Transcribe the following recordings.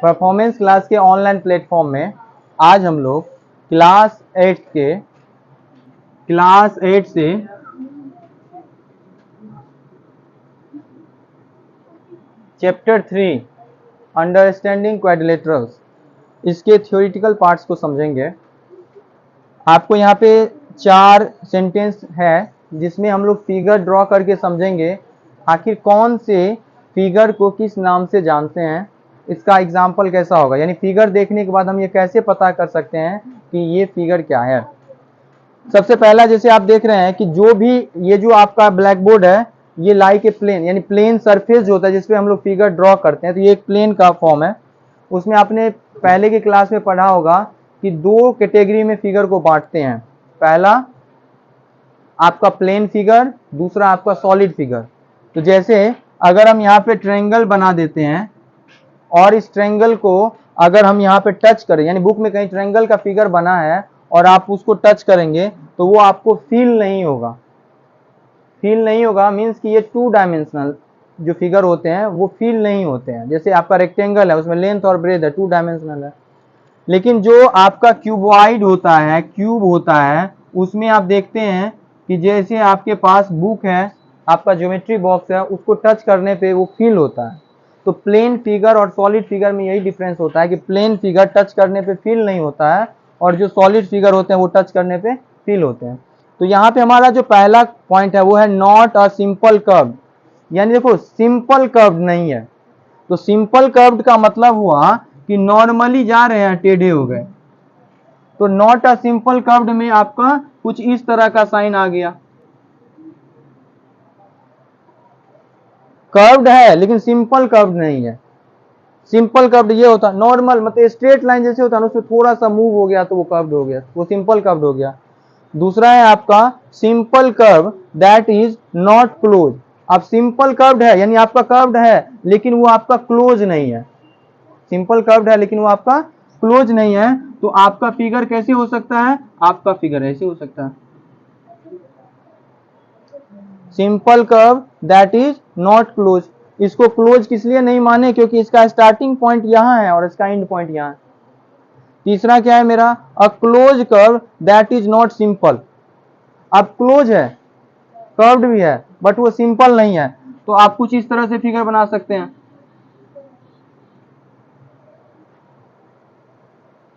Performance class के online platform में आज हम लोग क्लास 8 से चैप्टर 3 अंडरस्टैंडिंग क्वाड्रिलेटरल्स इसके थ्योरेटिकल पार्ट्स को समझेंगे। आपको यहाँ पे 4 सेंटेंस है जिसमें हम लोग फिगर ड्रॉ करके समझेंगे आखिर कौन से फिगर को किस नाम से जानते हैं, इसका एग्जाम्पल कैसा होगा। यानी फिगर देखने के बाद हम ये कैसे पता कर सकते हैं कि ये फिगर क्या है। सबसे पहला जैसे आप देख रहे हैं कि जो भी ये जो आपका ब्लैक बोर्ड है ये लाइक ए प्लेन, यानी प्लेन सरफेस जो होता है जिसपे हम लोग फिगर ड्रॉ करते हैं, तो ये एक प्लेन का फॉर्म है। उसमें आपने पहले की क्लास में पढ़ा होगा कि 2 कैटेगरी में फिगर को बांटते हैं। पहला आपका प्लेन फिगर, दूसरा आपका सॉलिड फिगर। तो जैसे अगर हम यहाँ पे ट्रायंगल बना देते हैं और इस ट्रायंगल को अगर हम यहाँ पे टच करें, यानी बुक में कहीं ट्रायंगल का फिगर बना है और आप उसको टच करेंगे तो वो आपको फील नहीं होगा। फील नहीं होगा मीन्स कि ये 2 डायमेंशनल जो फिगर होते हैं वो फील नहीं होते हैं। जैसे आपका रेक्टेंगल है उसमें लेंथ और ब्रेथ है, 2 डायमेंशनल है। लेकिन जो आपका क्यूबॉइड होता है, क्यूब होता है, उसमें आप देखते हैं कि जैसे आपके पास बुक है, आपका ज्योमेट्री बॉक्स है, उसको टच करने पे वो फील होता है। तो प्लेन फिगर और सॉलिड फिगर में यही डिफरेंस होता है कि प्लेन फिगर टच करने पे फील नहीं होता है और जो सॉलिड फिगर होते हैं वो टच करने पे फील होते हैं। तो यहाँ पे हमारा जो पहला पॉइंट है वो है नॉट अ सिंपल कर्व, यानी देखो सिंपल कर्व नहीं है। तो सिंपल कर्व्ड का मतलब हुआ कि नॉर्मली जा रहे हैं, टेढ़े हो गए। तो नॉट अ सिंपल कर्व्ड में आपका कुछ इस तरह का साइन आ गया। कर्व्ड है लेकिन सिंपल कर्व्ड नहीं है। सिंपल कर्व्ड ये होता है नॉर्मल, मतलब स्ट्रेट लाइन जैसे होता है ना, उसमें थोड़ा सा मूव हो गया तो वो कर्व्ड हो गया, वो सिंपल कर्व्ड हो गया। दूसरा है आपका simple curve that is not close. अब सिंपल कर्व्ड है यानी आपका कर्व्ड है लेकिन वो आपका क्लोज नहीं है। सिंपल कर्व्ड है लेकिन वो आपका क्लोज नहीं है। तो आपका फिगर कैसे हो सकता है, आपका फिगर ऐसे हो सकता है, simple curve that is not close. इसको क्लोज किस लिए नहीं माने, क्योंकि इसका स्टार्टिंग पॉइंट यहां है और इसका एंड पॉइंट यहां है। तीसरा क्या है मेरा, a close curve that is not simple. अब क्लोज है, कर्व्ड भी है, बट वो सिंपल नहीं है। तो आप कुछ इस तरह से फिगर बना सकते हैं।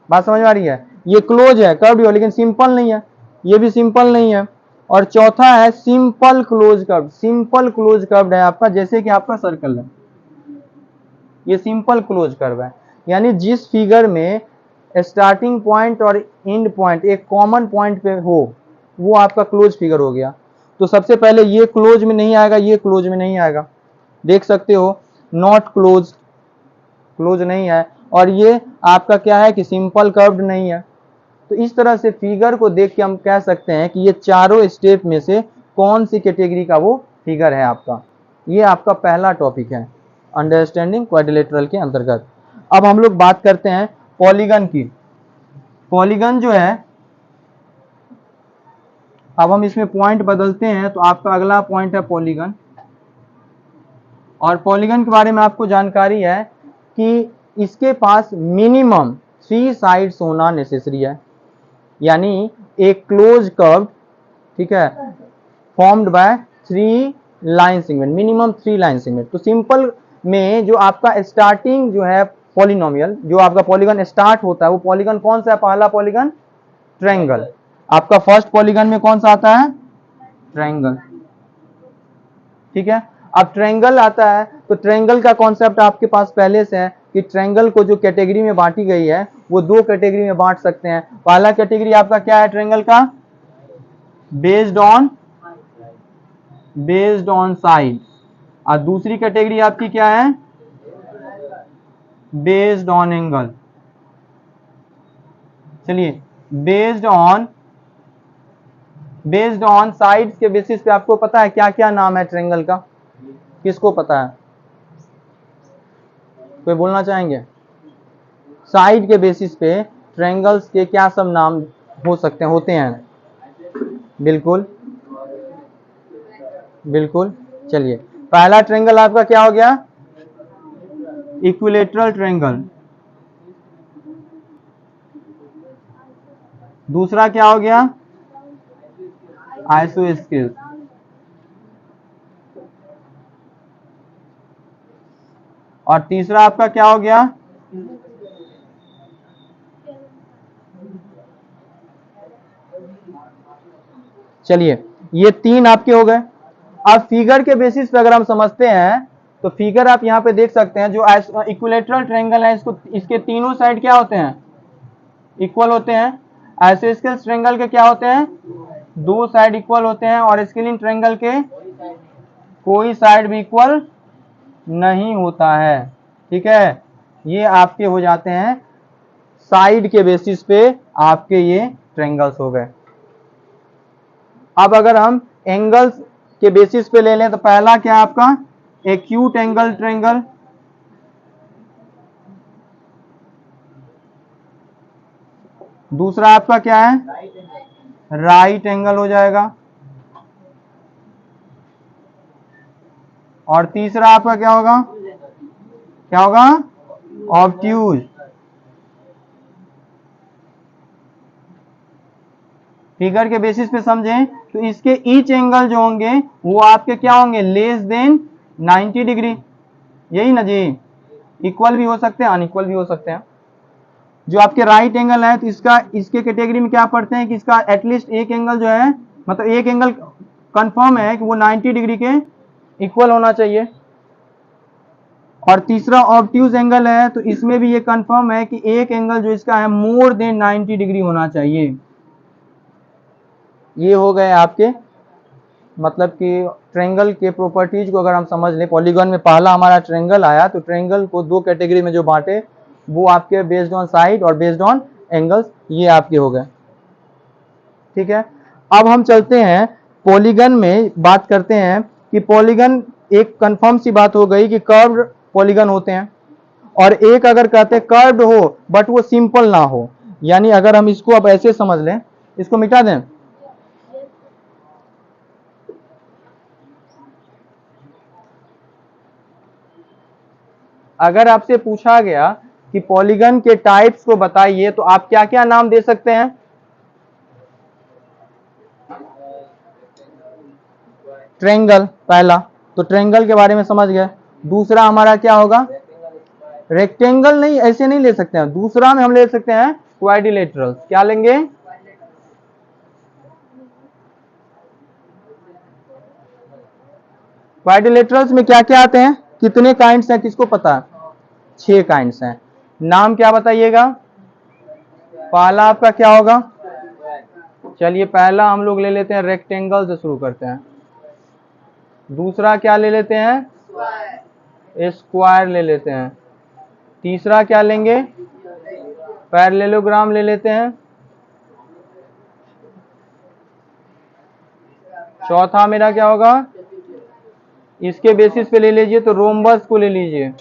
बात समझ में आ रही है, ये क्लोज है, कर्व्ड है, लेकिन सिंपल नहीं है, ये भी सिंपल नहीं है। और चौथा है simple close curve. Simple close curve है आपका, जैसे कि आपका सर्कल है, ये सिंपल क्लोज कर्व है। यानी जिस फिगर में स्टार्टिंग पॉइंट और एंड पॉइंट एक कॉमन पॉइंट पे हो वो आपका क्लोज फिगर हो गया। तो सबसे पहले ये क्लोज में नहीं आएगा, ये क्लोज में नहीं आएगा, देख सकते हो, नॉट क्लोज, क्लोज नहीं है। और ये आपका क्या है कि सिंपल कर्व्ड नहीं है। तो इस तरह से फिगर को देख के हम कह सकते हैं कि ये चारों स्टेप में से कौन सी कैटेगरी का वो फिगर है आपका। ये आपका पहला टॉपिक है अंडरस्टैंडिंग क्वाड्रिलेटरल के अंतर्गत। अब हम लोग बात करते हैं पॉलीगन की। पॉलीगन जो है, अब हम इसमें पॉइंट बदलते हैं, तो आपका अगला पॉइंट है पॉलीगन। और पॉलीगन के बारे में आपको जानकारी है कि इसके पास मिनिमम 3 साइड्स होना नेसेसरी है। यानी एक क्लोज कर्व, ठीक है, formed by 3 line segment, minimum 3 line segment. तो सिंपल में जो आपका स्टार्टिंग जो है पॉलिनोमियल, जो आपका पॉलीगन स्टार्ट होता है वो पॉलीगन कौन सा है, पहला पॉलीगन ट्रायंगल। आपका फर्स्ट पॉलीगन में कौन सा आता है, ट्रायंगल, ठीक है। अब ट्रायंगल आता है तो ट्रायंगल का कॉन्सेप्ट आपके पास पहले से है कि ट्रायंगल को जो कैटेगरी में बांटी गई है वो 2 कैटेगरी में बांट सकते हैं। पहला कैटेगरी आपका क्या है ट्रायंगल का, बेस्ड ऑन साइड। और दूसरी कैटेगरी आपकी क्या है, बेस्ड ऑन एंगल। चलिए, बेस्ड ऑन साइड्स के बेसिस पे आपको पता है क्या क्या नाम है ट्रायंगल का, किसको पता है, कोई बोलना चाहेंगे। साइड के बेसिस पे ट्रायंगल्स के क्या सब नाम हो सकते हैं, होते हैं, बिल्कुल बिल्कुल। चलिए, पहला ट्रायंगल आपका क्या हो गया, इक्विलेटरल ट्रायंगल। दूसरा क्या हो गया? आइसोस्केल। और तीसरा आपका क्या हो गया? चलिए, ये तीन आपके हो गए। अब फिगर के बेसिस पे अगर हम समझते हैं तो फिगर आप यहां पे देख सकते हैं, जो इक्विलेटरल ट्रायंगल है इसको, इसके तीनों साइड क्या होते हैं? इक्वल होते हैं। आइसोस्केल ट्रायंगल के क्या होते हैं? दो साइड इक्वल होते हैं। और स्केलिन ट्रायंगल के कोई साइड भी इक्वल नहीं होता है। ठीक है, ये आपके हो जाते हैं साइड के बेसिस पे आपके ये ट्रायंगल्स हो गए। अब अगर हम एंगल्स के बेसिस पे ले लें तो पहला क्या आपका? Acute angle triangle. दूसरा आपका क्या है? राइट एंगल हो जाएगा। और तीसरा आपका क्या होगा? क्या होगा? ऑब्ट्यूज। फिगर के बेसिस पे समझें तो इसके ईच एंगल जो होंगे वो आपके क्या होंगे? Less than 90 degree. यही ना जी? इक्वल भी हो सकते हैं, अनइक्वल भी हो सकते हैं। जो आपके राइट एंगल है तो इसका, इसके कैटेगरी में क्या पढ़ते हैं कि इसका एटलीस्ट एक एंगल जो है, मतलब एक एंगल कंफर्म है कि वो 90 डिग्री के इक्वल होना चाहिए। और तीसरा ऑब्ट्यूज एंगल है तो इसमें भी ये कंफर्म है कि एक एंगल जो इसका है मोर देन 90 डिग्री होना चाहिए। ये हो गए आपके, मतलब कि ट्रायंगल के प्रॉपर्टीज को अगर हम समझ लें। पॉलीगॉन में पहला हमारा ट्रायंगल आया तो ट्रायंगल को दो कैटेगरी में जो बांटे वो आपके बेस्ड ऑन साइड और बेस्ड ऑन एंगल्स, ये आपके हो गए। ठीक है, अब हम चलते हैं पॉलीगन में, बात करते हैं कि पॉलीगन, एक कंफर्म सी बात हो गई कि कर्व्ड पॉलीगन होते हैं। और एक अगर कहते हैं कर्व्ड हो बट वो सिंपल ना हो, यानी अगर हम इसको अब ऐसे समझ लें, इसको मिटा दें। अगर आपसे पूछा गया कि पॉलीगन के टाइप्स को बताइए तो आप क्या क्या नाम दे सकते हैं? ट्रायंगल पहला, तो ट्रायंगल के बारे में समझ गए। दूसरा हमारा क्या होगा? रेक्टेंगल नहीं, ऐसे नहीं ले सकते हैं। दूसरा में हम ले सकते हैं क्वाड्रिलेटरल। क्या लेंगे? क्वाड्रिलेटरल्स में क्या क्या आते हैं? कितने काइंड्स हैं, किसको पता है? 6 काइंड्स हैं। नाम क्या बताइएगा? पहला आपका क्या होगा? चलिए, पहला हम लोग ले लेते हैं रेक्टेंगल से शुरू करते हैं। दूसरा क्या ले लेते हैं? स्क्वायर ले लेते हैं। तीसरा क्या लेंगे? पैरेललोग्राम ले लेते हैं। चौथा मेरा क्या होगा? इसके बेसिस पे ले लीजिए तो रोम्बस को ले लीजिए।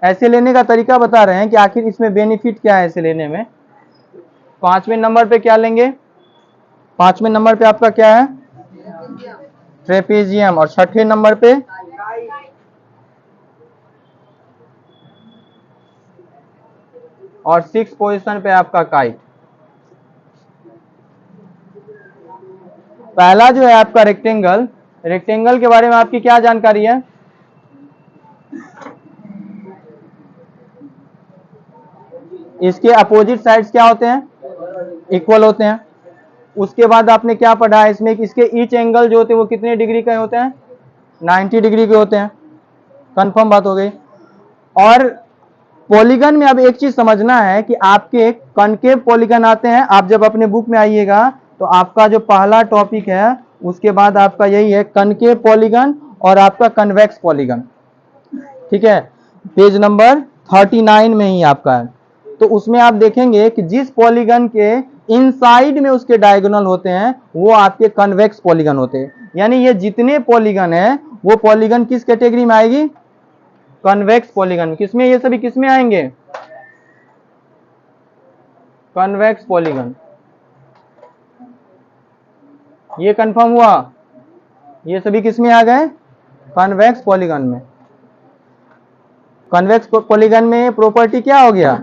ऐसे लेने का तरीका बता रहे हैं कि आखिर इसमें बेनिफिट क्या है ऐसे लेने में। पांचवें नंबर पे क्या लेंगे? पांचवें नंबर पे आपका क्या है? ट्रेपेजियम। और छठे नंबर पे? और 6 पोजीशन पे आपका काइट। पहला जो है आपका रेक्टेंगल, रेक्टेंगल के बारे में आपकी क्या जानकारी है? इसके अपोजिट साइड्स क्या होते हैं? इक्वल होते हैं। उसके बाद आपने क्या पढ़ा है इसमें कि इसके ईच एंगल जो होते हैं वो कितने डिग्री के होते हैं? 90 डिग्री के होते हैं। कंफर्म बात हो गई। और पॉलीगन में अब एक चीज समझना है कि आपके कनकेव पॉलीगन आते हैं। आप जब अपने बुक में आइएगा तो आपका जो पहला टॉपिक है उसके बाद आपका यही है, कनकेव पॉलीगन और आपका कन्वेक्स पॉलीगन। ठीक है, पेज नंबर 39 में ही आपका है। तो उसमें आप देखेंगे कि जिस पॉलीगन के इनसाइड में उसके डायगोनल होते हैं वो आपके कन्वेक्स पॉलीगन होते हैं। यानी ये जितने पॉलीगन है वो पॉलीगन किस कैटेगरी में आएगी? Convex polygon. किसमें? ये सभी किसमें आएंगे? Convex polygon. ये कंफर्म हुआ? ये सभी किसमें आ गए? कन्वेक्स पॉलीगन में। कन्वेक्स पॉलीगन में प्रॉपर्टी क्या हो गया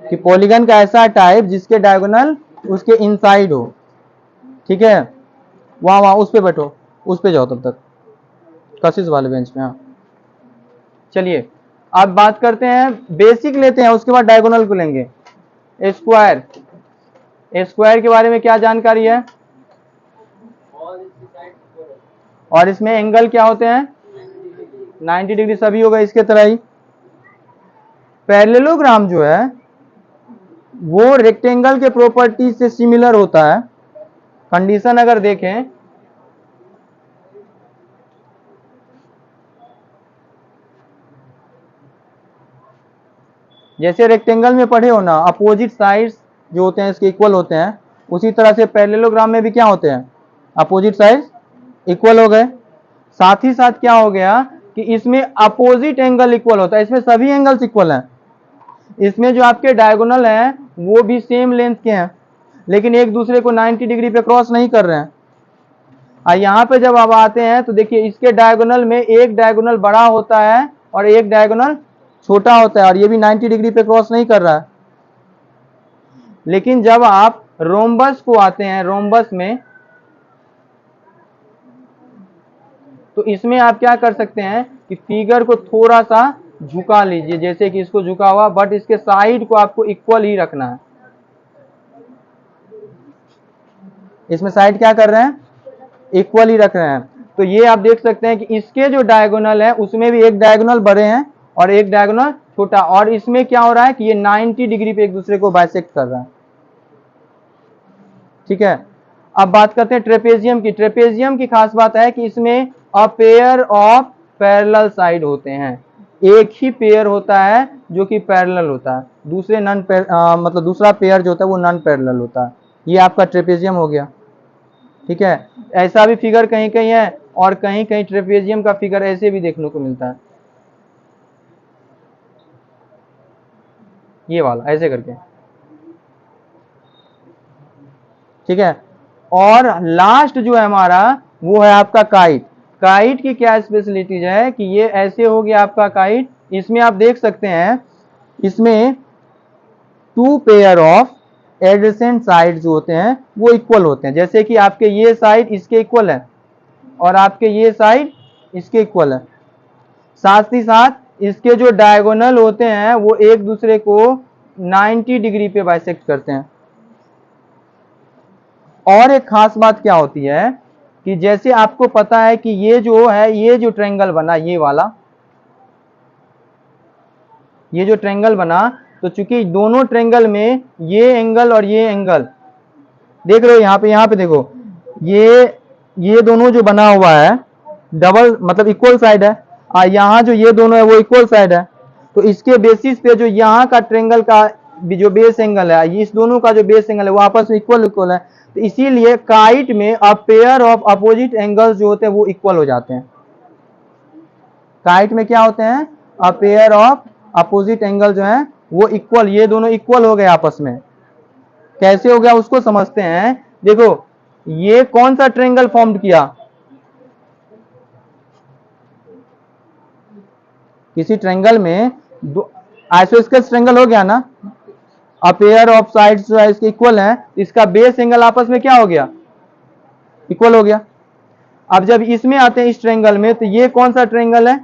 कि पॉलीगन का ऐसा टाइप जिसके डायगोनल उसके इनसाइड हो। ठीक है, वहां उस पे बैठो, उस पे जाओ तब तक, कशिश वाले बेंच पे। हाँ चलिए अब बात करते हैं, बेसिक लेते हैं, उसके बाद डायगोनल को लेंगे। स्क्वायर, स्क्वायर के बारे में क्या जानकारी है? और इसमें एंगल क्या होते हैं? 90 डिग्री, सभी होगा इसके तरह ही। पैरेललोग्राम जो है वो रेक्टेंगल के प्रॉपर्टी से सिमिलर होता है। कंडीशन अगर देखें, जैसे रेक्टेंगल में पढ़े हो ना, अपोजिट साइड्स जो होते हैं इसके इक्वल होते हैं, उसी तरह से पैरेललोग्राम में भी क्या होते हैं? अपोजिट साइड्स इक्वल हो गए। साथ ही साथ क्या हो गया कि इसमें अपोजिट एंगल इक्वल होता है, इसमें सभी एंगल्स इक्वल हैं। इसमें जो आपके डायगोनल हैं वो भी सेम लेंथ के हैं, लेकिन एक दूसरे को 90 डिग्री पे क्रॉस नहीं कर रहे हैं। और यहाँ पे जब आप आते हैं तो देखिए इसके डायगोनल में एक डायगोनल बड़ा होता है और एक डायगोनल छोटा होता है, और ये भी 90 डिग्री पे क्रॉस नहीं कर रहा है। लेकिन जब आप रोम्बस को आते हैं, रोम्बस में, तो इसमें आप क्या कर सकते हैं कि फिगर को थोड़ा सा झुका लीजिए, जैसे कि इसको झुका हुआ, बट इसके साइड को आपको इक्वल ही रखना है। इसमें साइड क्या कर रहे हैं? इक्वल ही रख रहे हैं। तो ये आप देख सकते हैं कि इसके जो डायगोनल है उसमें भी एक डायगोनल बड़े हैं और एक डायगोनल छोटा, और इसमें क्या हो रहा है कि ये 90 डिग्री पे एक दूसरे को बाइसेक्ट कर रहा है। ठीक है, अब बात करते हैं ट्रेपेजियम की। ट्रेपेजियम की खास बात है कि इसमें a pair of parallel side होते हैं, एक ही पेयर होता है जो कि पैरेलल होता है, दूसरे मतलब दूसरा पेयर जो होता है वो नॉन पैरेलल होता है। ये आपका ट्रेपेजियम हो गया। ठीक है, ऐसा भी फिगर कहीं कहीं है, और कहीं कहीं ट्रेपेजियम का फिगर ऐसे भी देखने को मिलता है, ये वाला ऐसे करके। ठीक है, और लास्ट जो है हमारा वो है आपका काइट। काइट की क्या स्पेशलिटीज है कि ये ऐसे हो गया आपका काइट। इसमें आप देख सकते हैं इसमें two pair of adjacent side जो होते हैं वो इक्वल होते हैं, जैसे कि आपके ये साइड इसके इक्वल है और आपके ये साइड इसके इक्वल है। साथ ही साथ इसके जो डायगोनल होते हैं वो एक दूसरे को 90 डिग्री पे बाइसेक्ट करते हैं। और एक खास बात क्या होती है कि जैसे आपको पता है कि ये जो है, ये जो ट्रायंगल बना, ये वाला, ये जो ट्रायंगल बना, तो चूंकि दोनों ट्रायंगल में ये एंगल और ये एंगल देख रहे हो, यहाँ पे देखो, ये दोनों जो बना हुआ है डबल मतलब इक्वल साइड है, और यहाँ जो ये दोनों है वो इक्वल साइड है। तो इसके बेसिस पे जो यहाँ का ट्रायंगल का जो बेस एंगल है, इस दोनों का जो बेस एंगल है वो आपस में इक्वल है। तो इसीलिए काइट में a pair of opposite angles जो होते हैं वो इक्वल हो जाते हैं। काइट में क्या होते हैं? A pair of opposite angle जो है वो इक्वल, ये दोनों इक्वल हो गए आपस में। कैसे हो गया उसको समझते हैं। देखो ये कौन सा ट्रायंगल फॉर्म किया? किसी ट्रायंगल में आइसोस्केलेस ट्रायंगल हो गया ना, अ पेयर ऑफ साइड्स जो है इसके इक्वल है, इसका बेस एंगल आपस में क्या हो गया? इक्वल हो गया। अब जब इसमें आते हैं इस ट्रायंगल में, तो ये कौन सा ट्रायंगल है?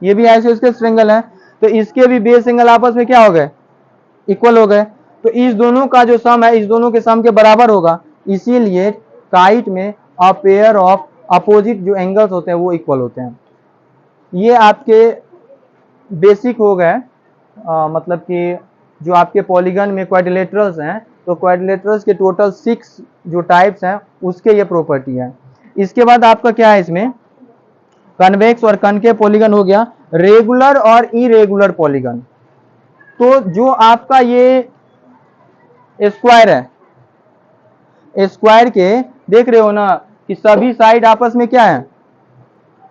ये भी आइसोस्केलेस ट्रायंगल है, तो इसके भी बेस एंगल आपस में क्या हो गए? इक्वल हो गए। तो इस दोनों का जो सम है इस दोनों के सम के बराबर होगा, इसीलिए काइट में अ पेयर ऑफ अपोजिट जो एंगल्स होते हैं वो इक्वल होते हैं। ये आपके बेसिक हो गए, मतलब कि जो आपके पॉलीगन में क्वाड्रिलेटरल्स हैं, तो क्वाड्रिलेटरल्स के टोटल 6 जो टाइप्स हैं उसके ये प्रॉपर्टी है। इसके बाद आपका क्या है, इसमें कन्वेक्स और कनकेव पॉलीगन हो गया, रेगुलर और इरेगुलर पॉलीगन। तो जो आपका ये स्क्वायर है, स्क्वायर के देख रहे हो ना कि सभी साइड आपस में क्या है?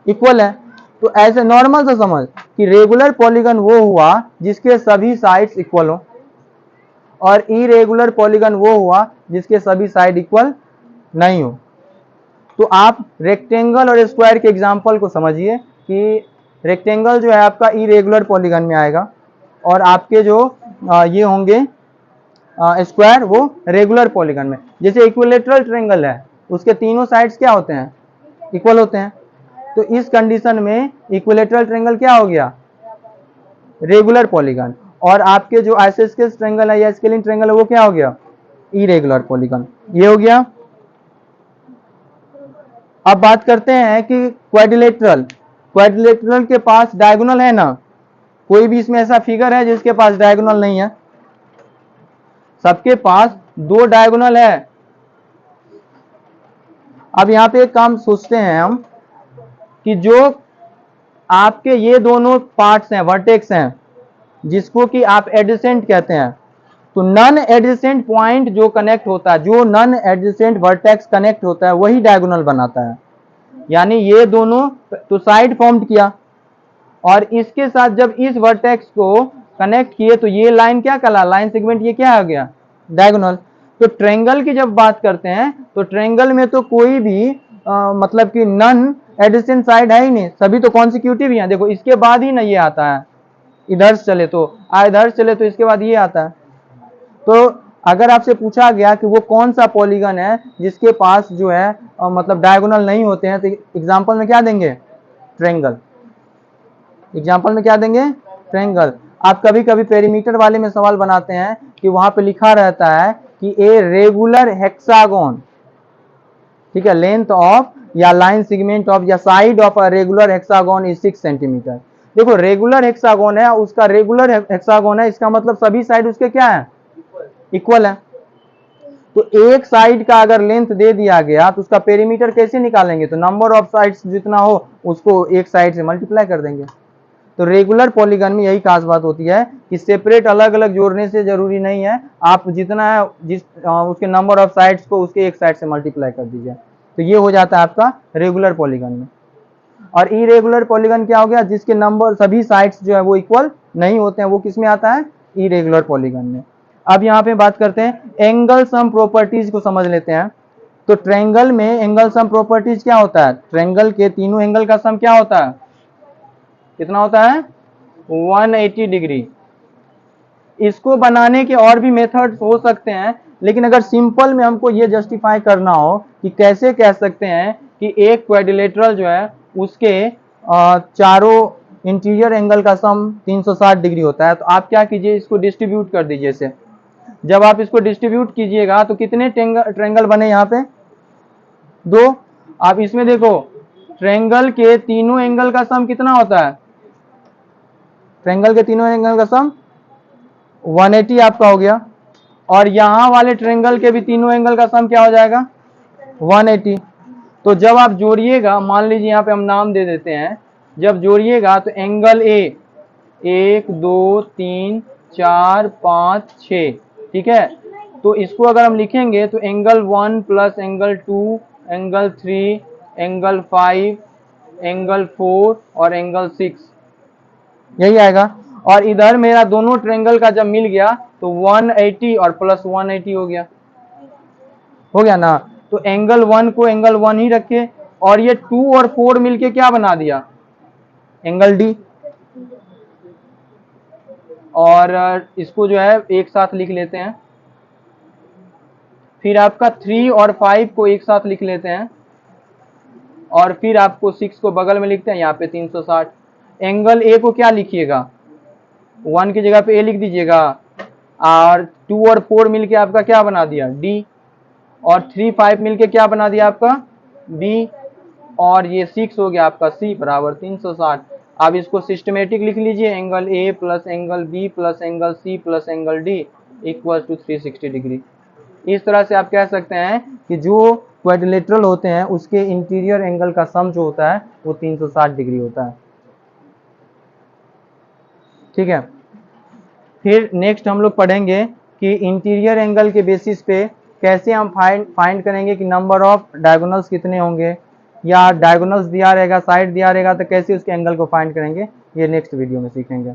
इक्वल है। तो ऐसे नॉर्मल से समझ कि रेगुलर पॉलीगन वो हुआ जिसके सभी साइड्स इक्वल हो, और इरेगुलर पॉलीगन वो हुआ जिसके सभी साइड इक्वल नहीं हो। तो आप रेक्टेंगल और स्क्वायर के एग्जांपल को समझिए कि रेक्टेंगल जो है आपका इरेगुलर पॉलीगन में आएगा, और आपके जो ये होंगे स्क्वायर वो रेगुलर पॉलीगन में। जैसे इक्विलेटरल ट्रायंगल है, उसके तीनों साइड्स क्या होते हैं, इक्वल होते हैं, तो इस कंडीशन में इक्विलेटरल ट्रायंगल क्या हो गया, रेगुलर पॉलीगन। और आपके जो आइसोस्केलेस ट्रायंगल है या स्केलिन ट्रायंगल है वो क्या हो गया, इरेगुलर पॉलीगन। ये हो गया। अब बात करते हैं कि क्वाड्रिलेटरल, क्वाड्रिलेटरल के पास डायगोनल है ना, कोई भी इसमें ऐसा फिगर है जिसके पास डायगोनल नहीं है, सबके पास 2 डायगोनल है। अब यहां पे एक काम सोचते हैं हम कि जो आपके ये दोनों पार्ट्स हैं, वर्टेक्स हैं, जिसको कि आप एडजेसेंट कहते हैं, तो नॉन एडजेसेंट पॉइंट जो कनेक्ट होता है, जो नॉन एडजेसेंट वर्टेक्स कनेक्ट होता है वही डायगोनल बनाता है। यानी ये दोनों तो साइड फॉर्म किया, और इसके साथ जब इस वर्टेक्स को कनेक्ट किए तो ये लाइन क्या कहला, लाइन सेगमेंट, ये क्या आ गया, डायगोनल। तो ट्रायंगल की जब बात करते हैं तो ट्रायंगल में तो कोई भी मतलब कि नॉन एडजेसेंट साइड है ही नहीं, सभी तो कॉन्सिक्यूटिव ही है। देखो इसके बाद ही ना ये आता है, इधर से चले तो इधर से चले तो इसके बाद ये आता है। तो अगर आपसे पूछा गया कि वो कौन सा पॉलीगन है जिसके पास जो है मतलब डायगोनल नहीं होते हैं, तो एग्जांपल में क्या देंगे, ट्रायंगल। एग्जांपल में क्या देंगे, ट्रायंगल। आप कभी कभी पेरीमीटर वाले में सवाल बनाते हैं कि वहां पे लिखा रहता है कि ए रेगुलर हेक्सागोन, ठीक है, लेंथ ऑफ या लाइन सेगमेंट ऑफ या side of a regular hexagon is 6 centimetre. देखो रेगुलर हेक्सागोन है, उसका रेगुलर हेक्सागोन है, इसका मतलब सभी साइड उसके क्या है, इक्वल है। तो एक साइड का अगर लेंथ दे दिया गया तो उसका पेरीमीटर कैसे निकालेंगे, तो नंबर ऑफ साइड्स जितना हो उसको एक साइड से मल्टीप्लाई कर देंगे। तो रेगुलर पॉलीगन में यही खास बात होती है कि सेपरेट अलग अलग जोड़ने से जरूरी नहीं है, आप जितना है उसके नंबर ऑफ साइड्स को उसके एक साइड से मल्टीप्लाई कर दीजिए, तो ये हो जाता है आपका रेगुलर पॉलीगन में। और इरेगुलर पॉलीगन क्या हो गया, जिसके नंबर सभी साइड्स जो है वो इक्वल नहीं होते हैं, वो किस में आता है, इरेगुलर पॉलीगन में। अब यहाँ पे बात करते हैं एंगल सम प्रॉपर्टीज को समझ लेते हैं। तो ट्रायंगल में एंगल सम प्रॉपर्टीज क्या होता है, ट्रायंगल के तीनों एंगल का सम क्या होता है, कितना होता है, 180 डिग्री। इसको बनाने के और भी मेथड्स हो सकते हैं, लेकिन अगर सिंपल में हमको ये जस्टिफाई करना हो कि कैसे कह सकते हैं कि एक क्वाड्रिलेटरल जो है उसके चारों इंटीरियर एंगल का सम 360 डिग्री होता है, तो आप क्या कीजिए, इसको डिस्ट्रीब्यूट कर दीजिए इसे। जब आप इसको डिस्ट्रीब्यूट कीजिएगा तो कितने ट्रायंगल बने, यहाँ पे 2। आप इसमें देखो ट्रायंगल के तीनों एंगल का सम कितना होता है, ट्रायंगल के तीनों एंगल का सम 180 आपका हो गया, और यहां वाले ट्रायंगल के भी तीनों एंगल का सम क्या हो जाएगा, 180। तो जब आप जोड़िएगा, मान लीजिए यहाँ पे हम नाम दे देते हैं, जब जोड़िएगा तो एंगल ए 1 2 3 4 5 6, ठीक है, तो इसको अगर हम लिखेंगे तो angle 1 plus angle 2 angle 3 angle 5 angle 4 और एंगल 6, यही आएगा। और इधर मेरा दोनों ट्रायंगल का जब मिल गया तो 180 और प्लस 180 हो गया ना। तो एंगल 1 को एंगल 1 ही रखे, और ये 2 और 4 मिलके क्या बना दिया, एंगल डी। और इसको जो है एक साथ लिख लेते हैं, फिर आपका 3 और 5 को एक साथ लिख लेते हैं, और फिर आपको 6 को बगल में लिखते हैं, यहाँ पे 360। एंगल ए को क्या लिखिएगा, 1 की जगह पे ए लिख दीजिएगा, और 2 और 4 मिलके आपका क्या बना दिया, डी, और 3 5 मिलके क्या बना दिया आपका, बी, और ये 6 हो गया आपका सी बराबर 360। अब इसको सिस्टमेटिक लिख लीजिए, angle A plus angle B plus angle C plus angle D equal to 360 degree. इस तरह से आप कह सकते हैं कि जो क्वाड्रिलेटरल होते हैं उसके इंटीरियर एंगल का सम जो होता है वो 360 डिग्री होता है, ठीक है। फिर नेक्स्ट हम लोग पढ़ेंगे कि इंटीरियर एंगल के बेसिस पे कैसे हम फाइंड करेंगे कि नंबर ऑफ डायगोनल्स कितने होंगे, या डायगोनल्स दिया रहेगा, साइड दिया रहेगा, तो कैसे उसके एंगल को फाइंड करेंगे, ये नेक्स्ट वीडियो में सीखेंगे।